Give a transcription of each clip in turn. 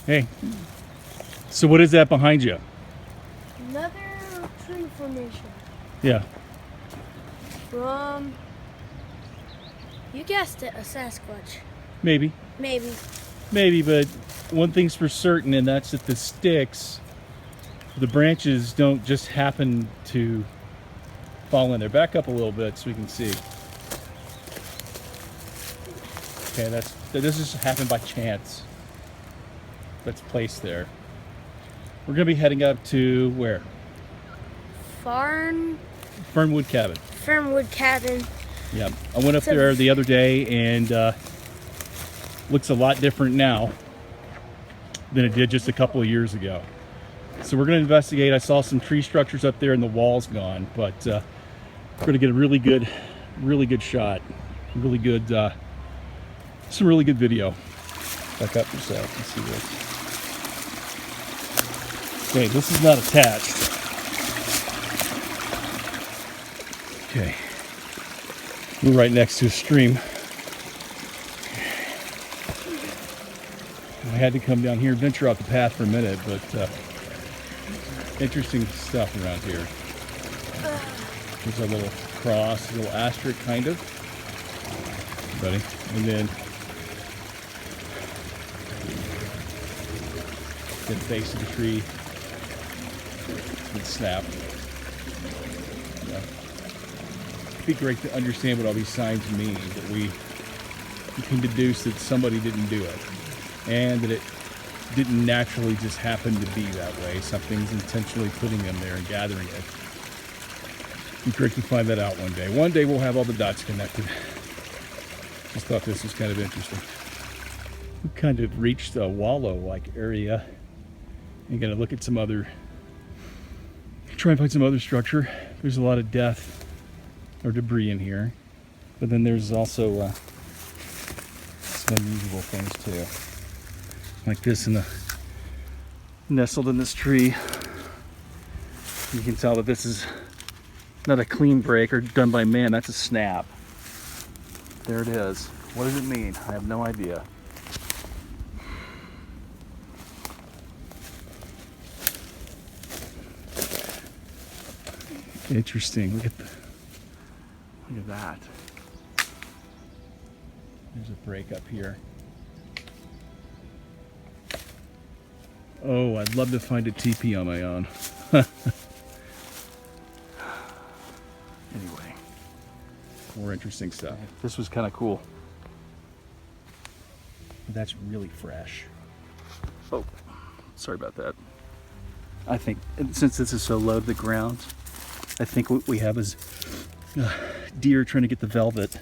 Hey, so what is that behind you? Another tree formation. Yeah. From, you guessed it, a Sasquatch. Maybe. Maybe. But one thing's for certain, and that's that the sticks, the branches don't just happen to fall in there. Back up a little bit so we can see. Okay, that doesn't just happen by chance. That's placed there. We're gonna be heading up to where? Fernwood Cabin. Fernwood Cabin. Yeah, I went up there the other day, and looks a lot different now than it did just a couple of years ago. So we're going to investigate. I saw some tree structures up there and the walls gone, but we're going to get a really good shot, some really good video. Back up for a sec. Let's see this. Okay, this is not attached. Okay, we're right next to a stream. I had to come down here, venture off the path for a minute, but interesting stuff around here. There's a little cross, a little asterisk kind of, buddy, and then the base of the tree would snap. Yeah. It'd be great to understand what all these signs mean, that we can deduce that somebody didn't do it, and that it didn't naturally just happen to be that way. Something's intentionally putting them there and gathering it. It'd be great to find that out one day. One day we'll have all the dots connected. Just thought this was kind of interesting. We kind of reached a wallow-like area. I'm gonna look at some other, try and find some other structure. There's a lot of death or debris in here, but then there's also some unusual things too. Like this nestled in this tree. You can tell that this is not a clean break or done by man, that's a snap. There it is. What does it mean? I have no idea. Interesting. Look at that. There's a break up here. Oh, I'd love to find a teepee on my own. Anyway, more interesting stuff. This was kind of cool. That's really fresh. Oh, sorry about that. I think since this is so low to the ground, I think what we have is deer trying to get the velvet,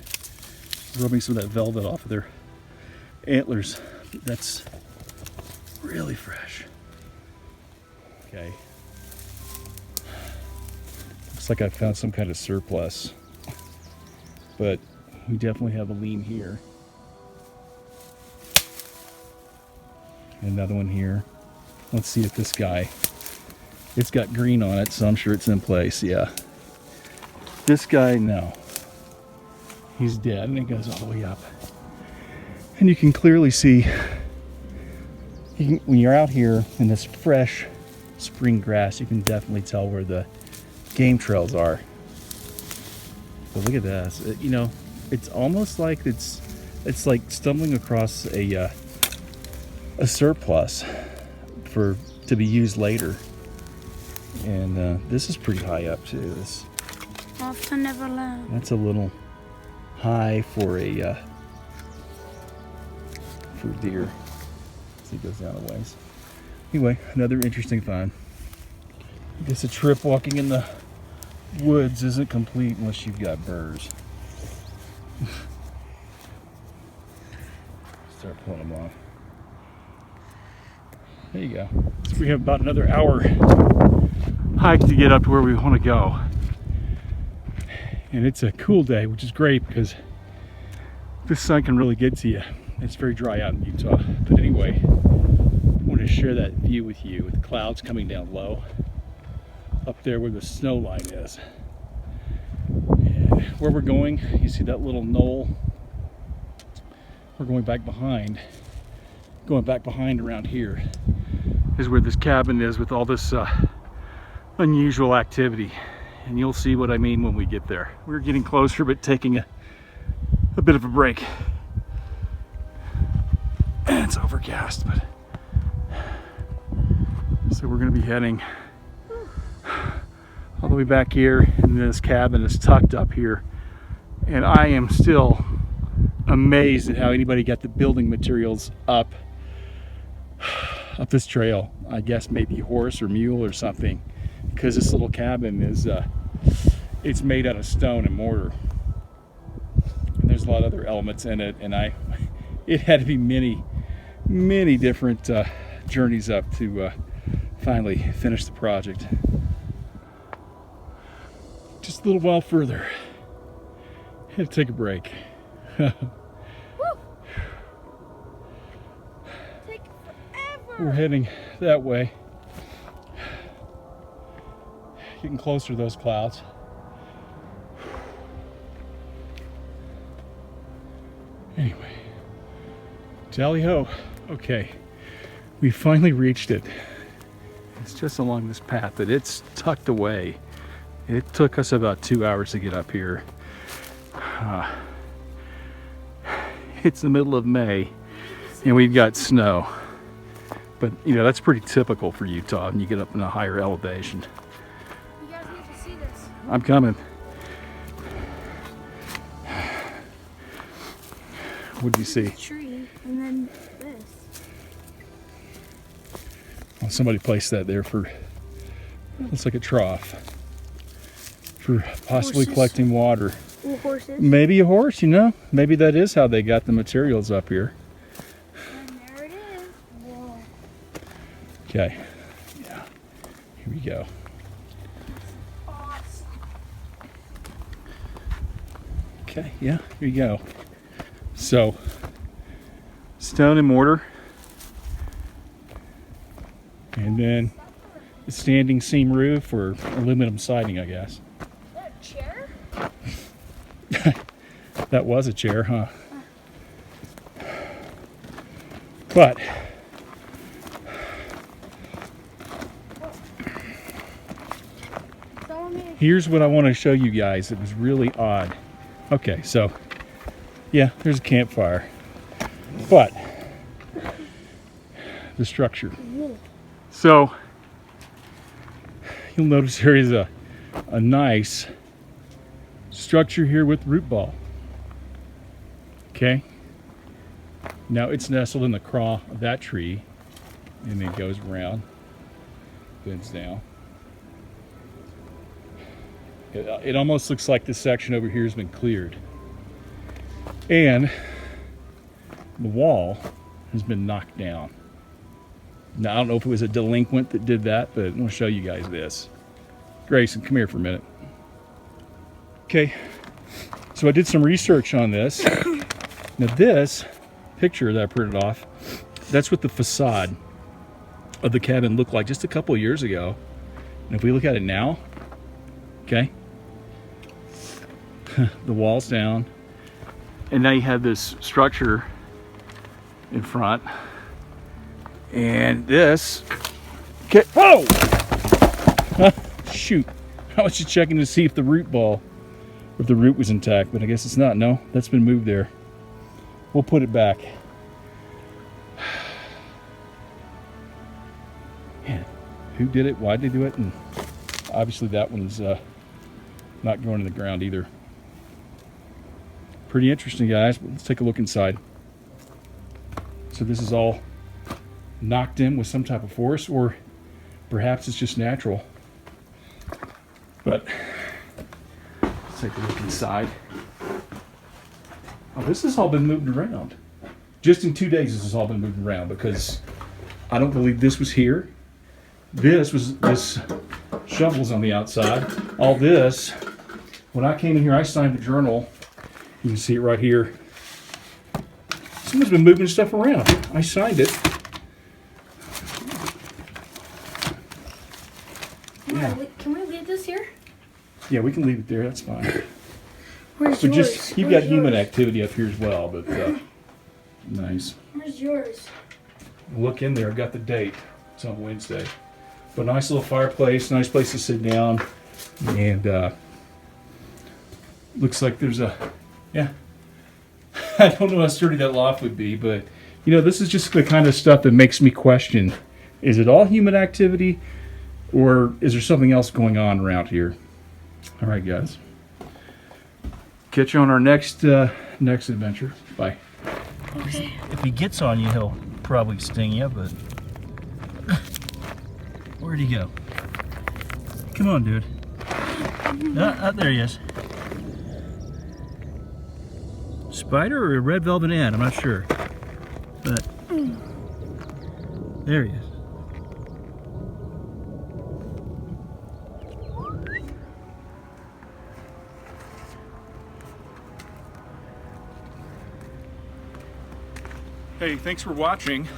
rubbing some of that velvet off of their antlers. That's really fresh. Okay. Looks like I found some kind of surplus, but we definitely have a lean here. Another one here. Let's see if this guy, it's got green on it, so I'm sure it's in place. Yeah. This guy, no. He's dead, and it goes all the way up. And you can clearly see, when you're out here in this fresh spring grass, you can definitely tell where the game trails are. But look at this. You know, it's almost like it's like stumbling across a surplus to be used later. And this is pretty high up too. This Off to Neverland. That's a little high for deer. See, it goes down a ways. Anyway, another interesting find. I guess a trip walking in the woods isn't complete unless you've got burrs. Start pulling them off. There you go. So we have about another hour hike to get up to where we want to go. And it's a cool day, which is great because the sun can really get to you. It's very dry out in Utah. But anyway, I wanted to share that view with you, with the clouds coming down low up there where the snow line is. And where we're going, you see that little knoll? We're going back behind, going back behind around here is where this cabin is with all this unusual activity. And you'll see what I mean when we get there. We're getting closer, but taking a bit of a break. And it's overcast, but so we're going to be heading all the way back here, and this cabin is tucked up here. And I am still amazed at how anybody got the building materials up this trail. I guess maybe horse or mule or something, because this little cabin is it's made out of stone and mortar, and there's a lot of other elements in it, and it had to be many different journeys up to finally finish the project. Just a little while further. Had to take a break. Take forever. We're heading that way. Getting closer to those clouds. Anyway, tally-ho. Okay, we finally reached it. It's just along this path, but it's tucked away. It took us about 2 hours to get up here. It's the middle of May, and we've got snow. But, you know, that's pretty typical for Utah when you get up in a higher elevation. You guys need to see this. I'm coming. What did you see? A tree, and then this. Well, somebody placed that there for, looks like a trough, for possibly Horses. collecting water. Or horses. Maybe a horse, you know? Maybe that is how they got the materials up here. And there it is. Whoa. Okay, yeah, here we go. Awesome. Okay, yeah, here you go. So, stone and mortar, and then the standing seam roof or aluminum siding, I guess. Is that a chair? That was a chair, huh? But here's what I want to show you guys. It was really odd. Okay, so yeah, there's a campfire, but the structure. So you'll notice there is a nice structure here with root ball. Okay, now it's nestled in the craw of that tree, and then goes around, bends down. It almost looks like this section over here has been cleared, and the wall has been knocked down. Now I don't know if it was a delinquent that did that, but I'm going to show you guys this. Grayson, come here for a minute. Okay, so I did some research on this. Now this picture that I printed off, that's what the facade of the cabin looked like just a couple of years ago. And if we look at it now, okay, the wall's down, and now you have this structure in front, and this, okay, whoa! Shoot, I was just checking to see if the root ball, if the root was intact, but I guess it's not. No, that's been moved there. We'll put it back. Man, who did it? Why did they do it? And obviously that one's not going in the ground either. Pretty interesting, guys. Let's take a look inside. So this is all knocked in with some type of force, or perhaps it's just natural. But let's take a look inside. Oh, this has all been moved around. Just in 2 days, this has all been moved around, because I don't believe this was here. This shovel's on the outside. All this, when I came in here, I signed the journal. You can see it right here. Someone's been moving stuff around. I signed it. Yeah. Can we leave this here? Yeah, we can leave it there. That's fine. Where's So yours? just, you've got human activity up here as well, but nice. Where's yours? Look in there. I got the date. It's on Wednesday. But nice little fireplace, nice place to sit down, and looks like there's a, yeah. I don't know how sturdy that loft would be, but you know, this is just the kind of stuff that makes me question: is it all human activity, or is there something else going on around here? All right, guys. Catch you on our next adventure. Bye. Okay. If he gets on you, he'll probably sting you, but where'd he go? Come on, dude. There he is. Spider or a red velvet ant? I'm not sure. But there he is. Hey, thanks for watching.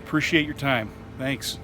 Appreciate your time. Thanks.